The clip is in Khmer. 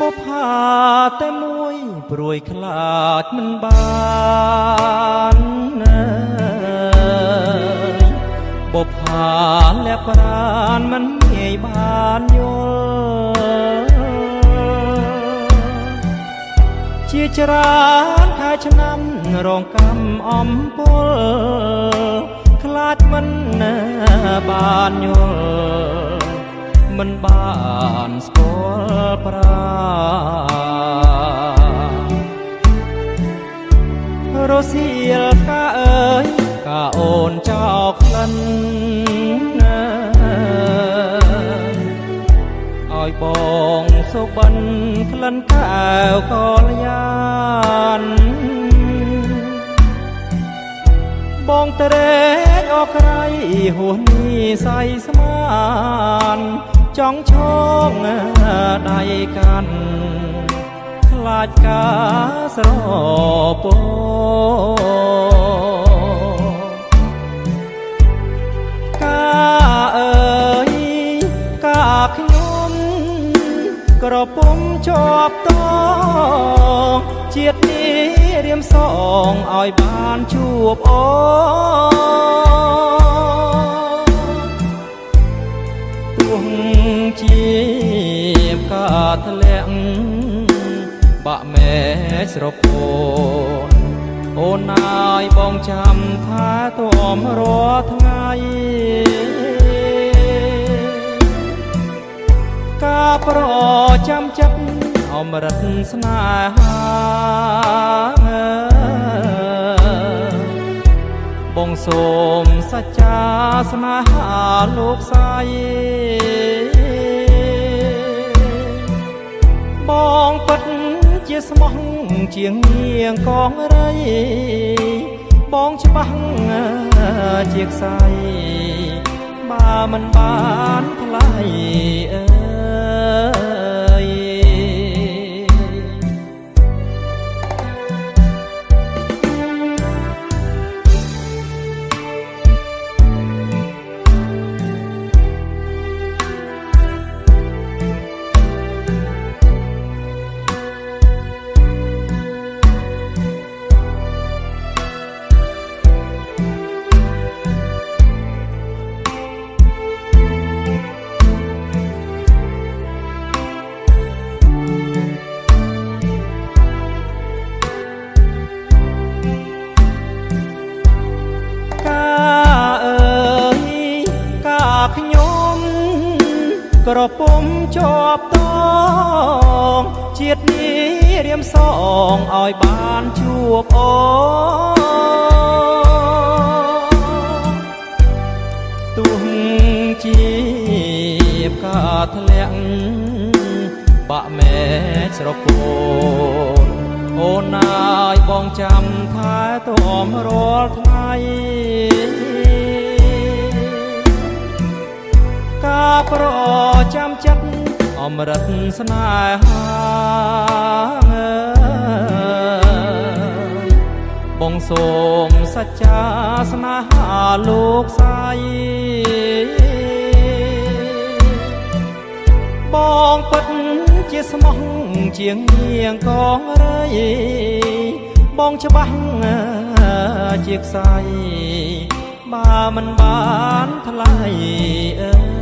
បុប្ផាតែមួយព្រួយខ្លាចមិនបានបុប្ផាលះប្រានមិនងាយបានយល់ជាច្រើនខែឆ្នាំរងកម្មអំពលខ្លាចមិនបានយល់មិនបានស្គាល់ប្រារសៀលកាអើយកាអូនចោលក្លិនឲ្យបងសុបិនក្លិនកែវកលយានបងត្រេកអក្រៃហួសនេះសៃស្មានចង់ឈងដៃកាន់ខ្លាចការស្រពោកាអើយកាខ្ញុំក្រពុំជាប់តជាតិនេះរៀមសងឲ្យបានជួបអូទោះជាកាធ្លាក់បាក់មេស្រពោនអូនណាយបងចាំថាទមរាល់ថ្ងៃការប្រចាំចិត្តអមរិតស្នេហាបងសូមសច្ចាស្នេហាលោកស្រីបងពិតជាស្មោះជាងនាងកងរីបងច្បាស់ជាខ្សែបើមិនបានថ្លៃអើយខ្ញុំក្រពុំជាប់តងជាតិនេះរៀមសងឲ្យបានជួបអូទោះជាកាធ្លាក់បាក់មេស្រពោនអូនណាយបងចាំថាទមរាល់ថ្ងៃការប្រចាំចិត្តអមរិតស្នេហាបងសូមសច្ចាស្នេហាលោកស្រីបងពិតជាស្មោះជាងនាងកងរីបងច្បាស់ជាខ្សែបើមិនបានថ្លៃអើ